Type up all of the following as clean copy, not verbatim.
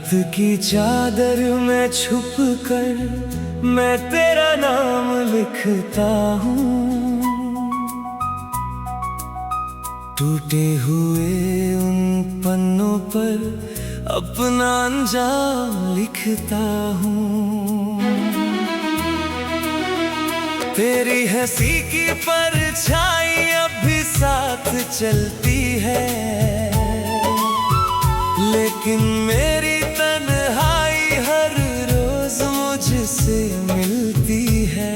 रात की चादर में छुप कर मैं तेरा नाम लिखता हूँ। टूटे हुए उन पन्नों पर अपना अंजाम लिखता हूँ। तेरी हंसी की परछाई अब भी साथ चलती है, लेकिन मेरी तन्हाई हर रोज मुझसे मिलती है।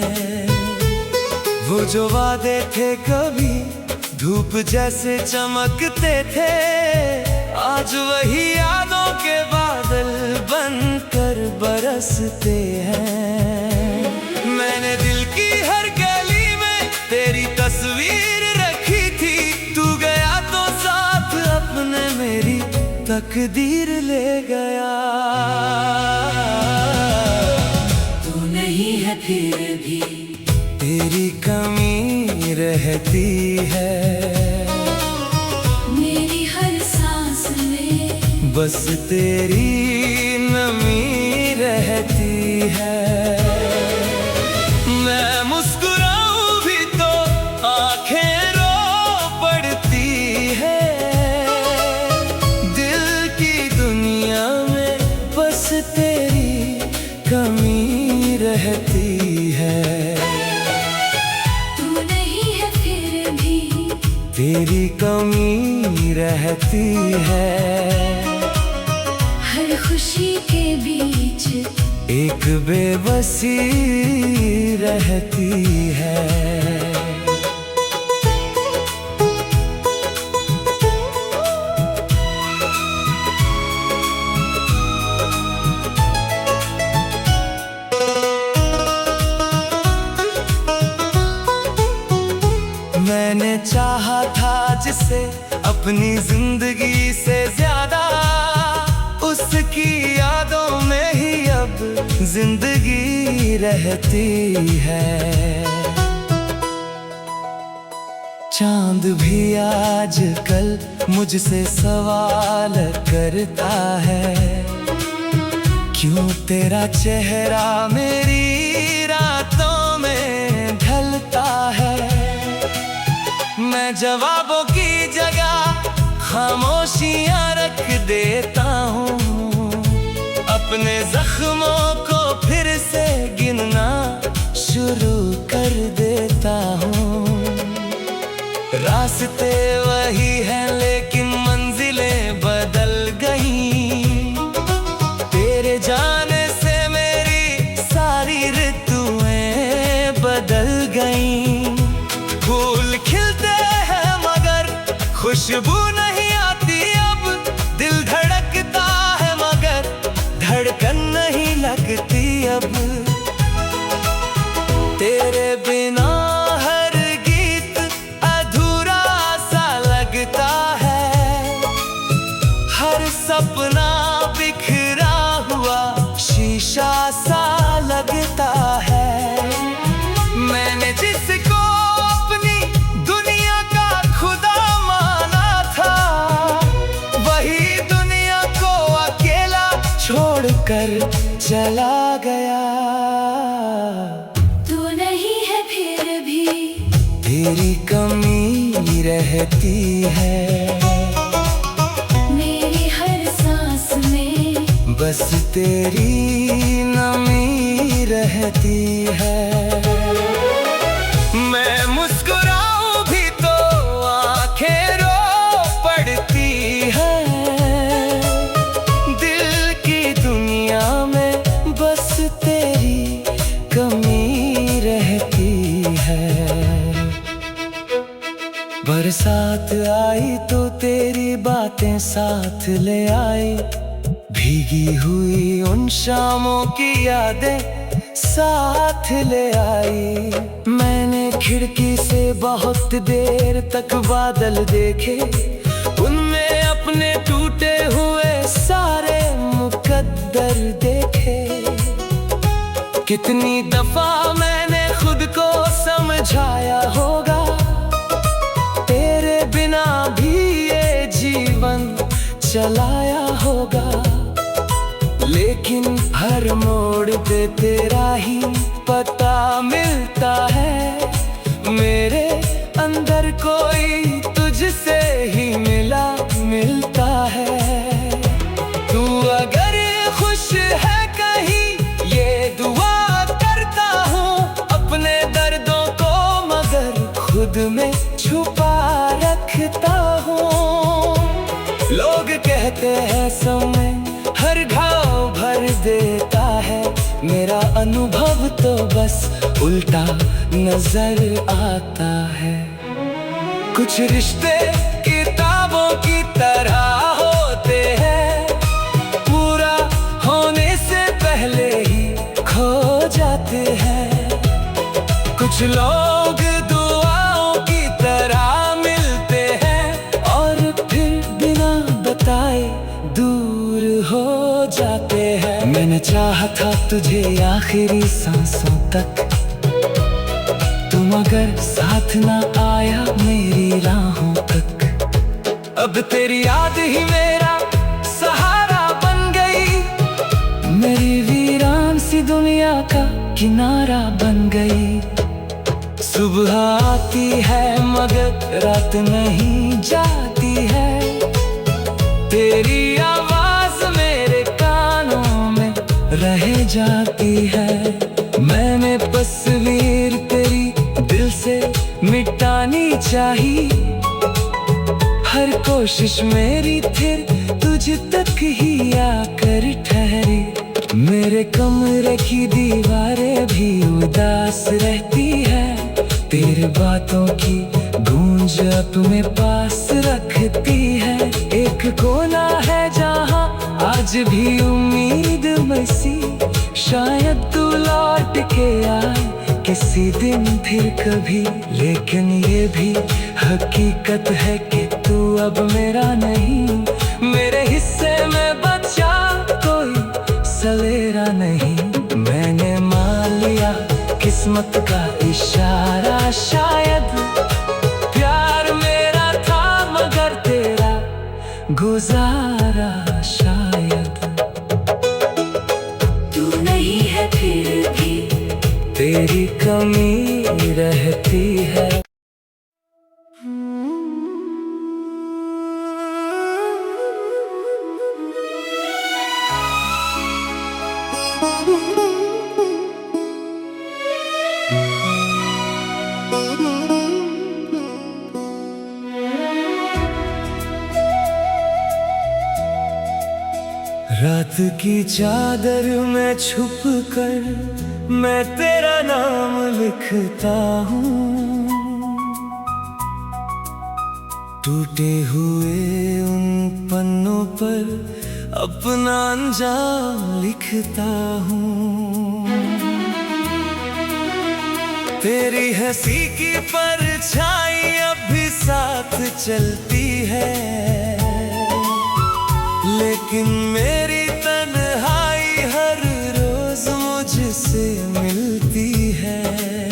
वो जो वादे थे कभी धूप जैसे चमकते थे, आज वही यादों के बादल बनकर बरसते हैं। मैंने दिल की हर गली में तेरी तस्वीर रखी थी, तू गया तो साथ अपने मेरी तकदीर ले गया। तू नहीं है फिर भी तेरी कमी रहती है, मेरी हर सांस में बस तेरी नमी रहती है। मैं मुस्कुराऊं भी तो आंखें रो पड़ती है, दिल की दुनिया में बस तेरी कमी रहती है। तू नहीं है फिर भी तेरी कमी रहती है। हर खुशी के बीच एक बेबसी रहती है। मैंने चाहा था जिसे अपनी जिंदगी से ज्यादा, उसकी यादों में ही अब जिंदगी रहती है। चांद भी आजकल मुझसे सवाल करता है, क्यों तेरा चेहरा मेरी रातों में ढलता है। मैं जवाबों की जगह खामोशियां रख देता हूँ, अपने जख्मों को फिर से गिनना शुरू कर देता हूँ। रास्ते वही हैं लेकिन मंजिलें बदल गई, तेरे जाने से मेरी सारी ऋतुएं बदल गई। फूल खिलते हैं मगर खुशबू नहीं आती, अब दिल धड़कता है मगर धड़कन नहीं लगती अब। तेरे बिना हर गीत अधूरा सा लगता है, हर सपना बिखरा हुआ शीशा सा लगता है। मैंने जिसको अपनी दुनिया का खुदा माना था, वही दुनिया को अकेला छोड़कर चला गया। तू नहीं है फिर भी तेरी कमी रहती है, मेरी हर सांस में बस तेरी नमी रहती है। मैं मुस्कुराऊं भी तो आंखें रो पड़ती है, दिल की दुनिया में बस तेरी कमी रहती है। बरसात आई तो तेरी बातें साथ ले आई, भीगी हुई उन शामों की यादें साथ ले आई। मैंने खिड़की से बहुत देर तक बादल देखे, उनमें अपने टूटे हुए सारे मुकद्दर देखे। कितनी दफा मैंने खुद को समझाया होगा, तेरे बिना भी ये जीवन चलाया होगा। हर मोड़ पे तेरा ही पता मिलता है। मेरे अंदर कोई तुझसे ही मिलता है। तू अगर खुश है कहीं ये दुआ करता हूँ, अपने दर्दों को मगर खुद में छुपा रखता हूँ। लोग कहते हैं समय हर घाव भर देता है, मेरा अनुभव तो बस उल्टा नजर आता है। कुछ रिश्ते किताबों की तरह होते हैं, पूरा होने से पहले ही खो जाते हैं। कुछ लोग दुआओं की तरह मिलते हैं और फिर बिना बताए दूर हो जाते हैं। मैंने चाहा था तुझे आखिरी सांसों तक, तुम अगर साथ ना आया मेरी राहों तक। अब तेरी याद ही मेरा सहारा बन गई, मेरी वीरान सी दुनिया का किनारा बन गई। सुबह आती है मगर रात नहीं जाती है, तेरी आवाज मेरे कानों में रह जाती है। मैंने तस्वीर तेरी दिल से मिटानी चाही, हर कोशिश मेरी फिर तुझ तक ही आकर ठहरी। मेरे कमरे की दीवारें भी उदास रहती है, तेरे बातों की गूंज अपने पास रखती है। एक कोना है जहाँ आज भी उम्मीद बसी, शायद तू लौट के आए किसी दिन फिर कभी। लेकिन ये भी हकीकत है कि तू अब मेरा नहीं, मेरे हिस्से में बचा कोई सवेरा नहीं। मैंने मान लिया किस्मत का इशारा, शायद प्यार मेरा था मगर तेरा गुजारा शायद। तू नहीं है फिर भी तेरी कमी रहती है। रात की चादर में छुप कर मैं तेरा नाम लिखता हूँ, टूटे हुए उन पन्नों पर अपना अंजाम लिखता हूँ। तेरी हंसी की परछाई अब भी साथ चलती है, लेकिन मेरी तन्हाई हर रोज मुझसे मिलती है।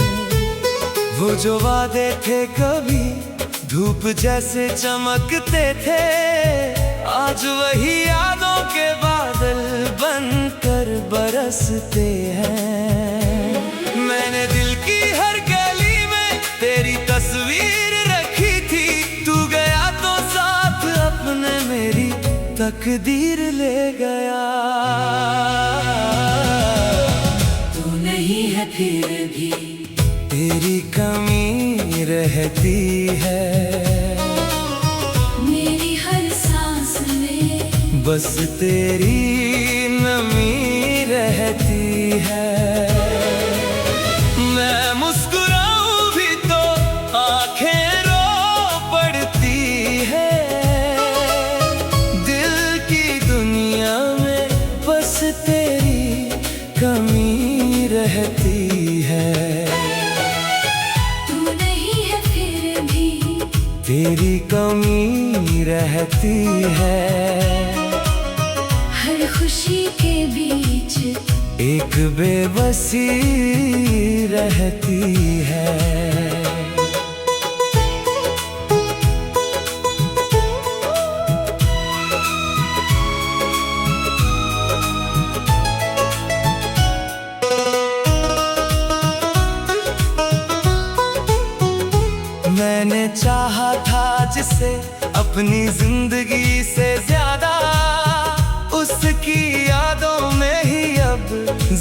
वो जो वादे थे कभी धूप जैसे चमकते थे, आज वही यादों के बादल बनकर बरसते हैं। मैंने दिल की हर गली में तेरी तस्वीर रखी थी, तू गया तो साथ अपने मेरी तकदीर ले गया। तू नहीं है फिर भी तेरी कमी रहती है, मेरी हर सांस में बस तेरी नमी रहती है। मैं मुस्कुराऊं भी तो आंखें रो पड़ती है, दिल की दुनिया में बस तेरी कमी रहती है। तू नहीं है फिर भी तेरी कमी रहती है, हर खुशी के बीच एक बेबसी रहती है। मैंने चाहा था जिसे अपनी जिंदगी से ज्यादा, उसकी यादों में ही अब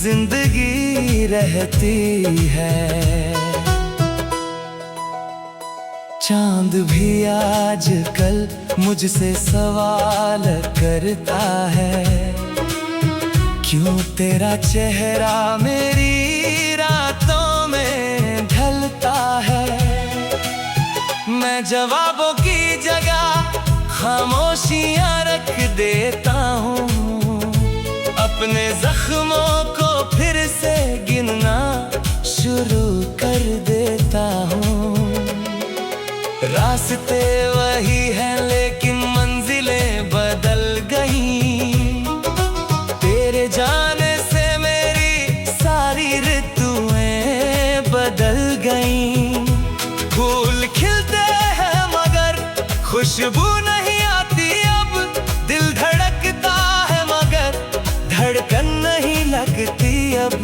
जिंदगी रहती है। चांद भी आजकल मुझसे सवाल करता है, क्यों तेरा चेहरा मेरी रातों में ढलता है। मैं जवाबों की जगह खामोशियां रख देता हूँ, अपने जख्मों को फिर से गिनना शुरू कर देता हूँ। रास्ते वही हैं लेकिन मंजिलें बदल गईं, तेरे जाने से मेरी सारी ऋतुएं बदल गईं। फूल खिलते हैं मगर खुशबू नहीं आती अब, दिल धड़कता है मगर धड़कन नहीं लगती अब।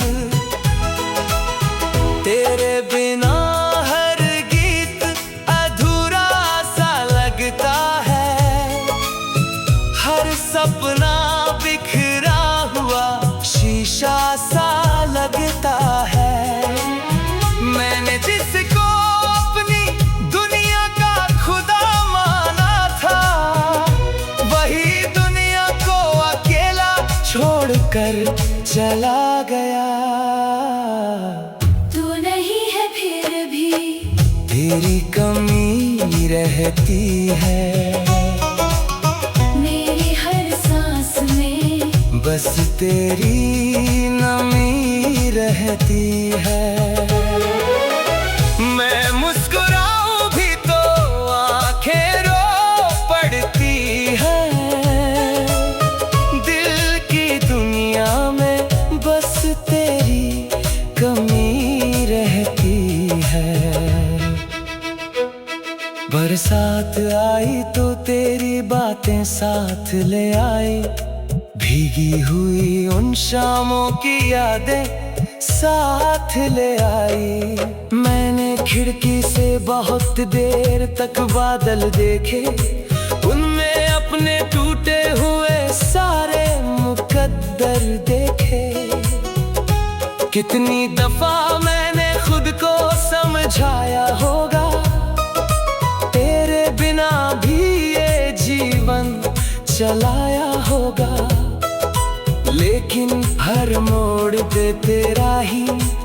तेरे बिना हर गीत अधूरा सा लगता है, हर सपना बिखरा हुआ शीशा सा लगता है। मैंने जिसको अपनी दुनिया का खुदा माना था, वही दुनिया को अकेला छोड़कर चला गया। तू नहीं है फिर भी, तेरी कमी रहती है मेरी हर सांस में, बस तेरी नमी रहती है। मैं मुस्कुराऊं भी तो आंखें रो पड़ती है, दिल की दुनिया में बस तेरी कमी रहती है। बरसात आई तो तेरी बातें साथ ले आई, भीगी हुई उन शामों की यादें साथ ले आई। मैंने खिड़की से बहुत देर तक बादल देखे, उनमें अपने टूटे हुए सारे मुकद्दर देखे। कितनी दफा मैंने खुद को समझाया होगा, तेरे बिना भी ये जीवन चलाया होगा, लेकिन हर मोड़ पे तेरा ही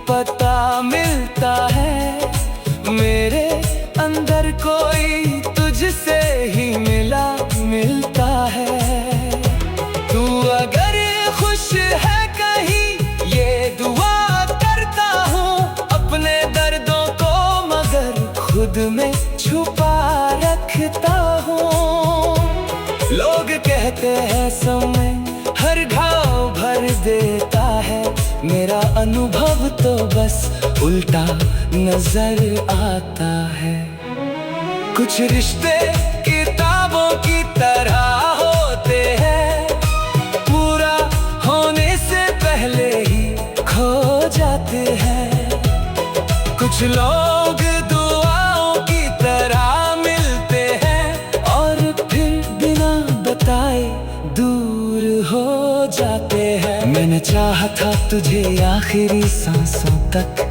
पता मिलता है। मेरे अंदर कोई तुझसे ही मिलता है। तू अगर खुश है कहीं ये दुआ करता हूँ, अपने दर्दों को मगर खुद में छुपा रखता हूँ। लोग कहते हैं समय हर घाव भर देता है, मेरा अनुभव तो बस उल्टा नजर आता है। कुछ रिश्ते किताबों की तरह होते हैं, पूरा होने से पहले ही खो जाते हैं। कुछ लोग दुआओं की तरह मिलते हैं और फिर बिना बताए दूर हो जाते हैं। मैंने चाहा था तुझे आखिरी सांसों तक,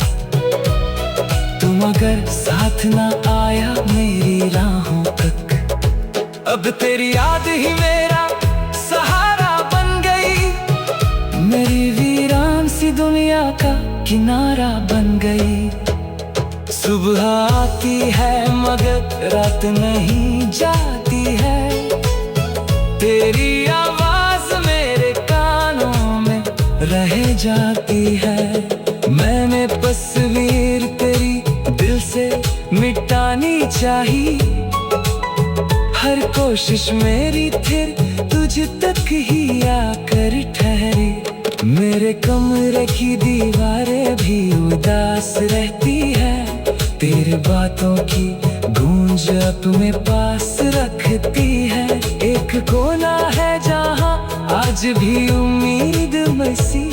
तुम अगर साथ ना आया मेरी राहों तक। अब तेरी याद ही मेरा सहारा बन गई, मेरी वीरान सी दुनिया का किनारा बन गई। सुबह आती है मगर रात नहीं जाती है, तेरी आवाज मेरे कानों में रह जाती है। मैंने तस्वीर तेरी दिल से मिटानी चाहिए, हर कोशिश मेरी फिर तुझ तक ही आकर ठहरी। मेरे कमरे की दीवारें भी उदास रहती है, तेरे बातों की गूंज अपने पास रखती है। एक कोना है जहाँ आज भी उम्मीद मसी,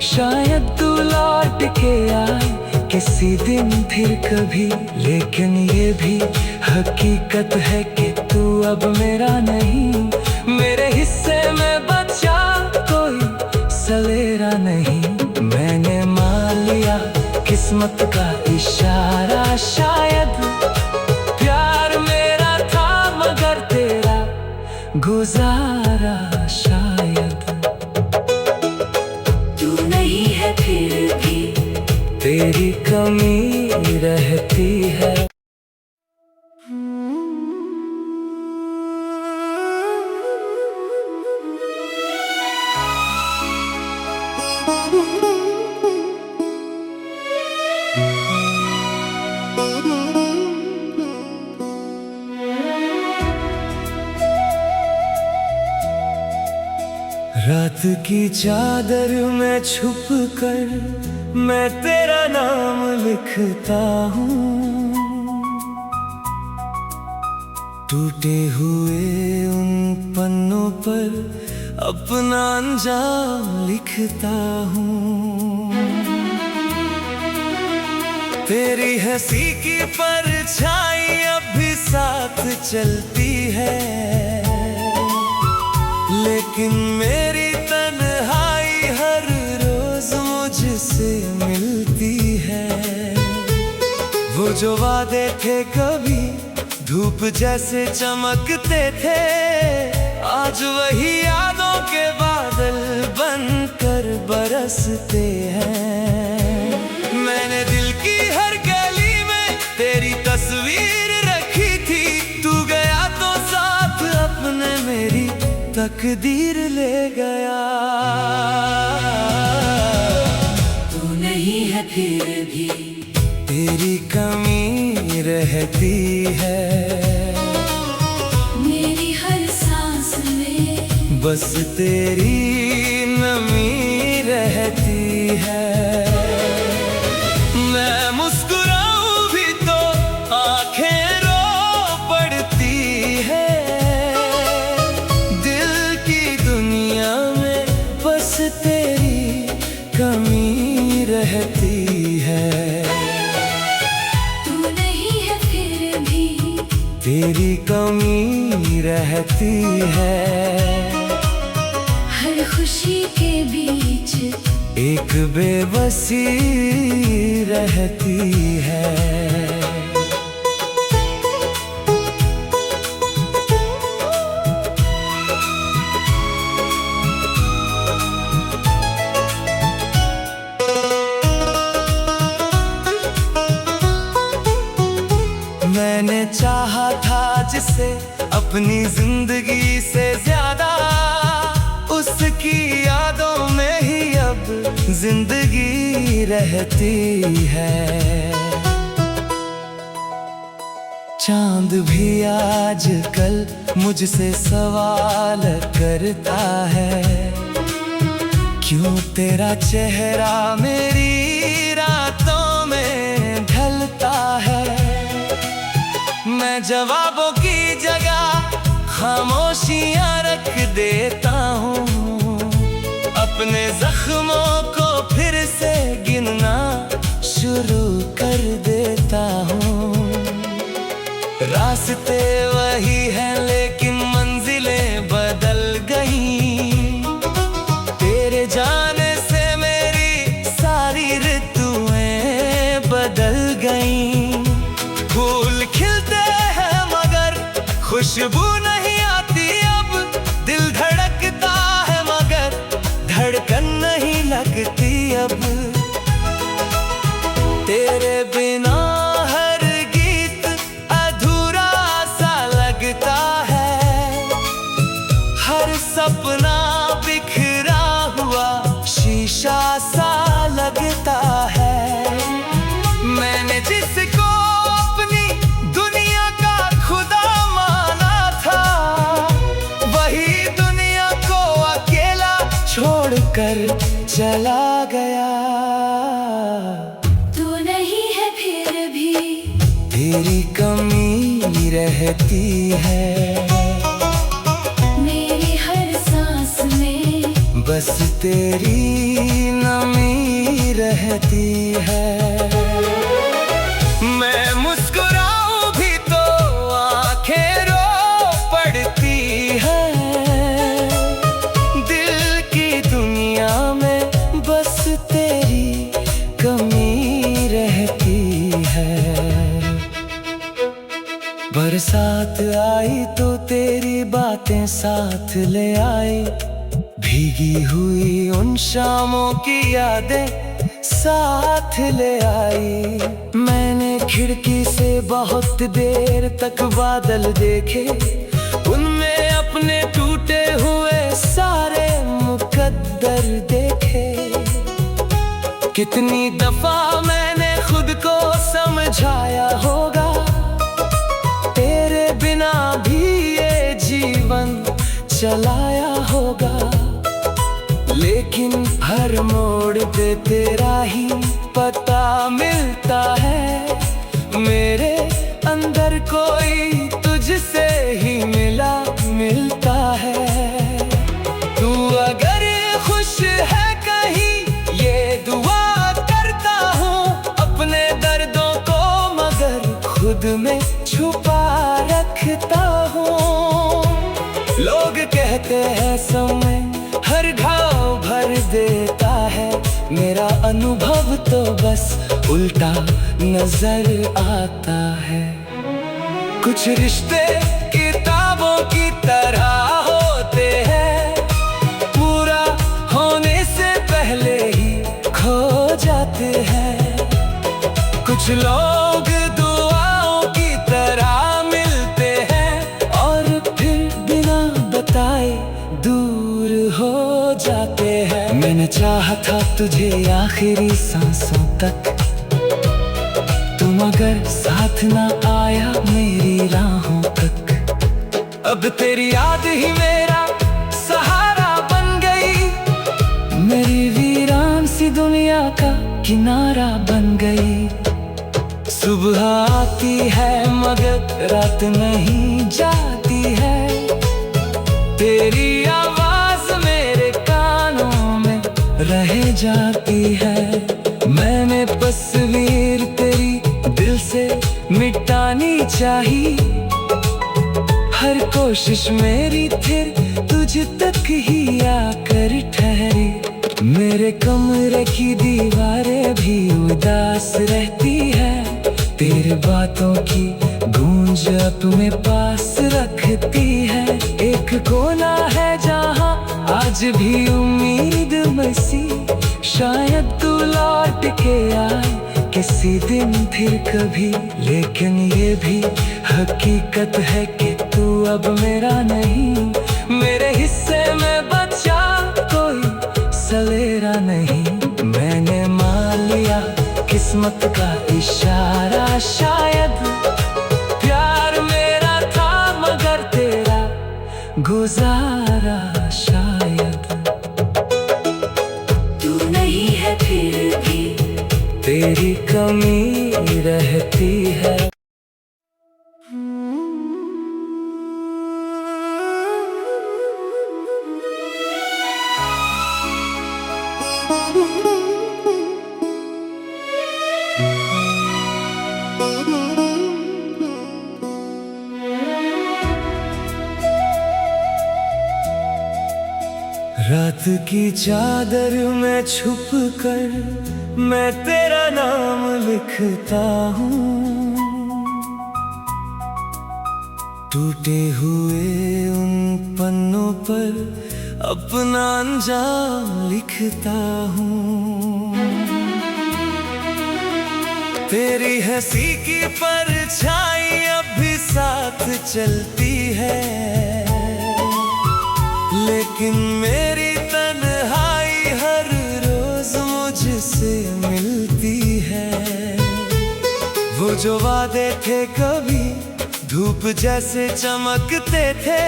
शायद तू लौट के आए किसी दिन फिर कभी, लेकिन ये भी हकीकत है कि तू अब मेरा नहीं। मेरे हिस्से में बचा कोई सलेरा नहीं। मैंने मान लिया किस्मत का इशारा, शायद प्यार मेरा था मगर तेरा गुजारा शायद। तू नहीं है फिर भी, तेरी कमी रहती है। रात की चादर में छुप कर मैं तेरा नाम लिखता हूँ। टूटे हुए उन पन्नों पर अपना अंजाम लिखता हूँ। तेरी हंसी की परछाई अब भी साथ चलती है, लेकिन मेरी तन्हाई हर रोज मुझसे मिलती है। वो जो वादे थे कभी धूप जैसे चमकते थे, आज वही यादों के बादल बनकर बरसते हैं। मैंने दिल की हर गली में तेरी तस्वीर रखी थी, तू गया तो साथ अपने मेरी तकदीर ले गया। तू नहीं है फिर भी, तेरी कमी रहती है। मेरी हर सांस में बस तेरी नमी रहती है। मैं मुस्कुराऊं भी तो आंखें रो पड़ती है। दिल की दुनिया में बस तेरी कमी रहती है। तू नहीं है फिर भी, तेरी कमी रहती है। हर खुशी के बीच एक बेबसी रहती है। मैंने चाहा था जिसे अपनी जिंदगी से ज्यादा, उसकी यादों में ही अब जिंदगी रहती है। चांद भी आजकल मुझसे सवाल करता है, क्यों तेरा चेहरा मेरी रातों में ढलता है। मैं जवाबों की जगह खामोशियां रख देता हूँ, अपने जख्मों को फिर से गिनना शुरू कर देता हूँ। रास्ते वही हैं लेकिन मंजिलें बदल गई, तेरे जाने से मेरी सारी ऋतुएं बदल गई। फूल खिलते हैं मगर खुशबू नहीं आती अब, दिल धड़कता है मगर धड़कन नहीं लगती अब। तेरे बिना हर गीत अधूरा सा लगता है, हर सपना बिखरा हुआ शीशा सा लगता है। मैंने जिसको अपनी दुनिया का खुदा माना था, वही दुनिया को अकेला छोड़कर चला गया। तू नहीं है फिर भी, तेरी कमी रहती है। मेरी हर सांस में बस तेरी नमी रहती है। मैं मुस्कुराऊं भी तो आंखें रो पड़ती है। दिल की दुनिया में बस तेरी कमी रहती है। बरसात आई तो तेरी बातें साथ ले आई, भीगी हुई उन शामों की यादें साथ ले आई। मैंने खिड़की से बहुत देर तक बादल देखे, उनमें अपने टूटे हुए सारे मुकद्दर देखे। कितनी दफा मैंने खुद को समझाया होगा, तेरे बिना भी ये जीवन चलाया होगा। लेकिन हर मोड़ पे तेरा ही पता मिलता है। मेरे अंदर कोई तुझसे ही मिलता है। तू अगर खुश है कहीं ये दुआ करता हूँ, अपने दर्दों को मगर खुद में छुपा रखता हूँ। लोग कहते हैं समय हर घाव भर देता है, मेरा अनुभव तो बस उल्टा नजर आता है। कुछ रिश्ते किताबों की तरह होते हैं, पूरा होने से पहले ही खो जाते हैं। कुछ लोग दुआओं की तरह मिलते हैं और फिर बिना बताए दूर हो जाते हैं। मैंने चाहा था तुझे आखिरी सांसों तक, तुम अगर साथ ना आया मेरी राहों तक। अब तेरी याद ही मेरा सहारा बन गई, मेरी वीरान सी दुनिया का किनारा बन गई। सुबह आती है मगर रात नहीं जाती है, तेरी आवाज मेरे कानों में रह जाती है। मैंने तस्वीर तेरी दिल से मिटानी चाहिए, हर कोशिश मेरी फिर तुझ तक ही आकर ठहरी। मेरे कमरे की दीवारें भी उदास रहती है, तेरे बातों की गूंज अपने पास रखती है। एक कोना है जहाँ आज भी उम्मीद मसी, शायद तू लौट के आए किसी दिन फिर कभी। लेकिन ये भी हकीकत है कि तू अब मेरा नहीं, मेरे हिस्से में बचा कोई सवेरा नहीं। मैंने मान लिया किस्मत का इशारा, शायद प्यार मेरा था मगर तेरा गुजारा शायद। तू नहीं है फिर भी तेरी कमी रहती है। रात की चादर में छुप कर मैं तेरा नाम लिखता हूँ, टूटे हुए उन पन्नों पर अपना अंजाम लिखता हूँ। तेरी हंसी की परछाई अब भी साथ चलती है, लेकिन मेरी तन्हाई हर रोज मुझसे मिलती है। वो जो वादे थे कभी धूप जैसे चमकते थे,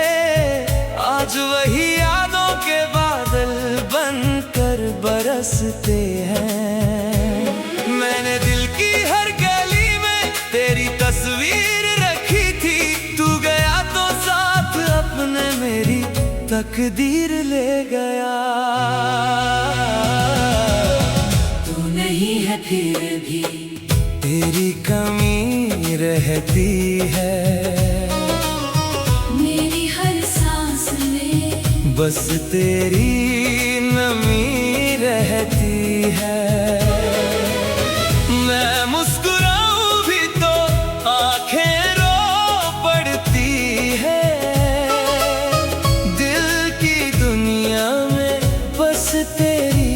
आज वही यादों के बादल बनकर बरसते हैं। मैंने दिल की हर गली में तेरी तस्वीर रखी थी, तू गया तो साथ अपने मेरी तकदीर ले गया। तूने मेरी हर सांस में बस तेरी नमी रहती है। मैं मुस्कुराऊं भी तो आंखें रो पड़ती है। दिल की दुनिया में बस तेरी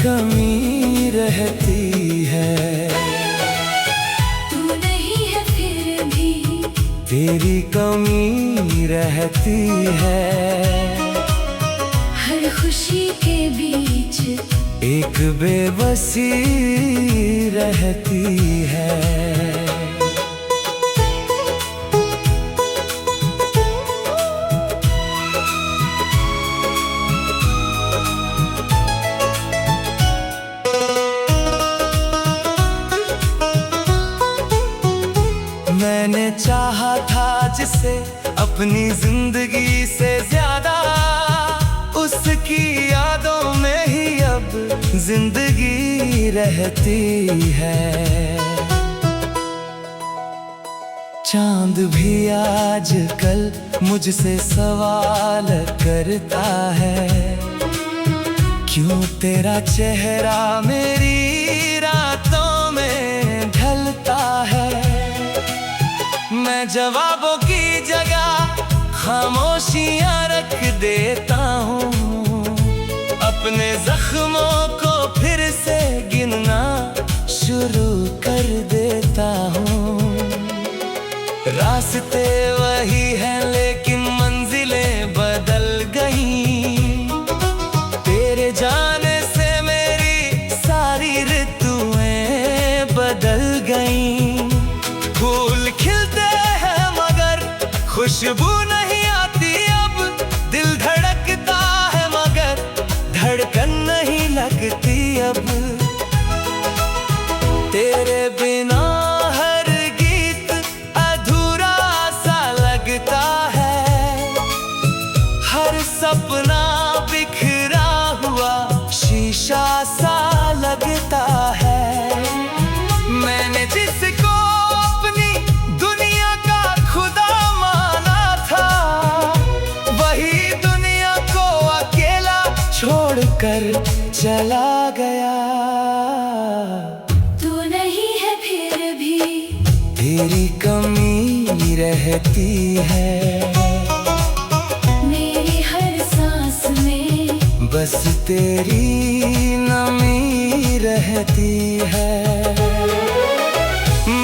कमी रहती है। तू नहीं है फिर भी तेरी कमी रहती है। हर खुशी के बीच एक बेबसी रहती है। मैंने चाहा था जिसे अपनी जिंदगी से ज्यादा, उसकी यादों में ही अब जिंदगी रहती है। चांद भी आजकल मुझसे सवाल करता है, क्यों तेरा चेहरा मेरी रातों में ढलता है। मैं जवाबों की जगह खामोशियां रख देता हूँ, अपने जख्मों को फिर से गिनना शुरू कर देता हूँ। रास्ते वही हैं लेकिन मंजिलें बदल गई। तेरे जाने से मेरी सारी ऋतुएं बदल गई। फूल खिलते हैं मगर खुशबू नहीं आती अब। दिल धड़कता है मगर धड़कन नहीं लगती अब। तेरे बिना हर गीत अधूरा सा लगता है। हर सपना बिखरा हुआ शीशा सा लगता है। मैंने जिसको अपनी दुनिया का खुदा माना था, वही दुनिया को अकेला छोड़कर चला गया। तू नहीं है फिर भी तेरी कमी रहती है। मेरी हर सांस में बस तेरी नमी रहती है।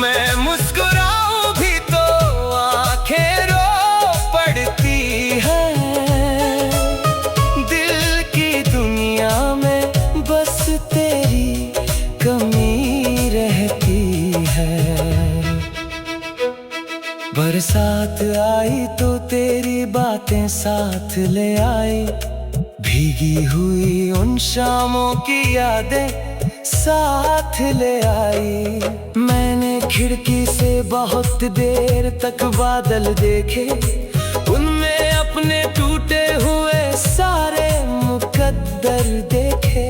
मैं मुस्कुराऊं भी तो आंखें रो पड़ती है। दिल की दुनिया में बस तेरी कमी रहती है। बरसात आई तो तेरी बातें साथ ले आई। भीगी हुई उन शामों की यादें साथ ले आई। मैंने खिड़की से बहुत देर तक बादल देखे, उनमें अपने टूटे हुए सारे मुकद्दर देखे।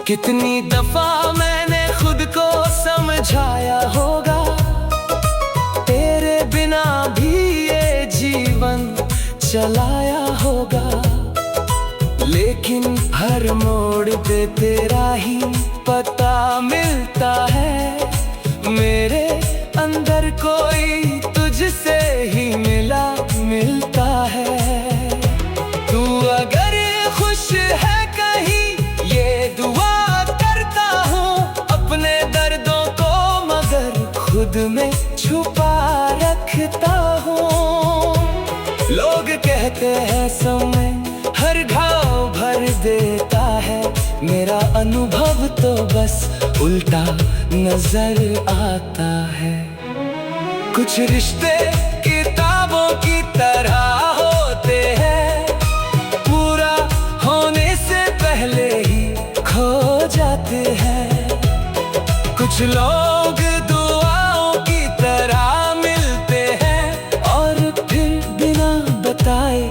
कितनी दफा मैंने खुद को समझाया होगा, तेरे बिना भी ये जीवन चलाया होगा। लेकिन हर मोड़ पे तेरा ही पता मिलता है। मेरे अंदर कोई तुझसे ही मिलता है। तू अगर खुश है कहीं ये दुआ करता हूँ, अपने दर्दों को मगर खुद में छुपा रखता हूँ। लोग कहते हैं समय हर घाव भर देता है, मेरा अनुभव तो बस उल्टा नजर आता है। कुछ रिश्ते किताबों की तरह होते हैं, पूरा होने से पहले ही खो जाते हैं। कुछ लोग दुआओं की तरह मिलते हैं और फिर बिना बताए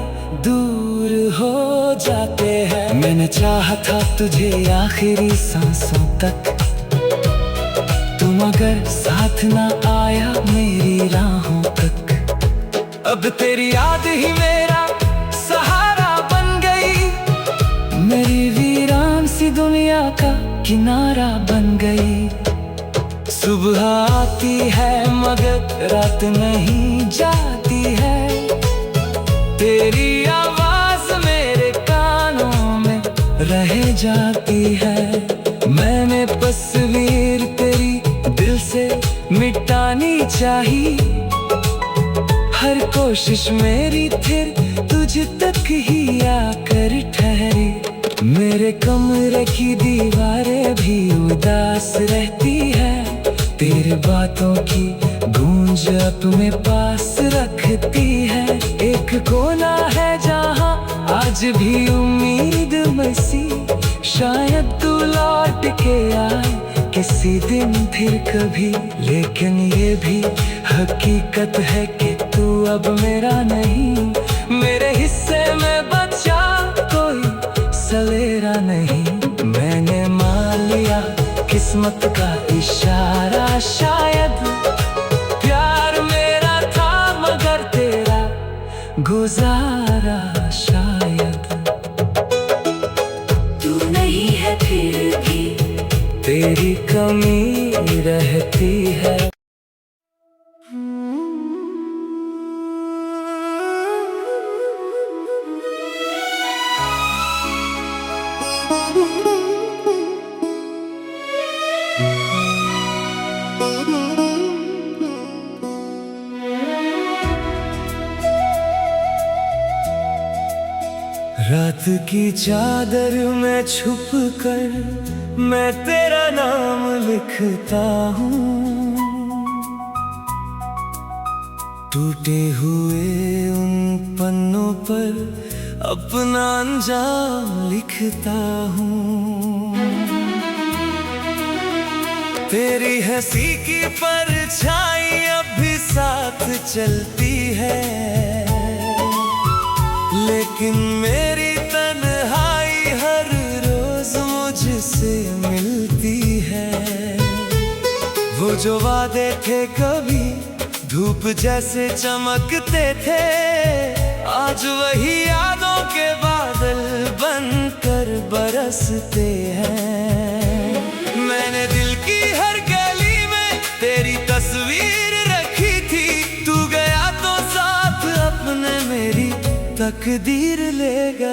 दूर हो जाते हैं। मैंने चाहा था तुझे आखिरी सांसों तक, तुम मगर साथ ना आया मेरी राहों तक। अब तेरी याद ही मेरा सहारा बन गई, मेरी वीरान सी दुनिया का किनारा बन गई। सुबह आती है मगर रात नहीं जाती है, तेरी आवाज मेरे कानों में रह जाती है। मैंने तस्वीर तेरी दिल से मिटानी चाहिए, हर कोशिश मेरी फिर तुझ तक ही आकर ठहरी। मेरे कमरे की दीवारें भी उदास रहती है, तेरे बातों की गूंज अपने पास रखती है। एक कोना है जहां आज भी उम्मीद बसी, शायद तू लौट के आए किसी दिन फिर कभी। लेकिन ये भी हकीकत है कि तू अब मेरा नहीं, मेरे हिस्से में बचा कोई सवेरा नहीं। मैंने मान लिया किस्मत का इशारा, शायद प्यार मेरा था मगर तेरा गुजारा शायद। तू नहीं है फिर भी तेरी कमी रहती है। रात की चादर में छुप कर मैं तेरा नाम लिखता हूँ, टूटे हुए उन पन्नों पर अपना अंजाम लिखता हूँ। तेरी हंसी की परछाई अब भी साथ चलती है, लेकिन मेरी तन्हाई हर रोज मुझसे मिलती है। वो जो वादे थे कभी धूप जैसे चमकते थे, आज वही यादों के बादल बनकर बरसते हैं। मैंने दिल की हर गली में तेरी तस्वीर रखी थी, तू गया तो साथ अपने मेरी तकदीर ले गया।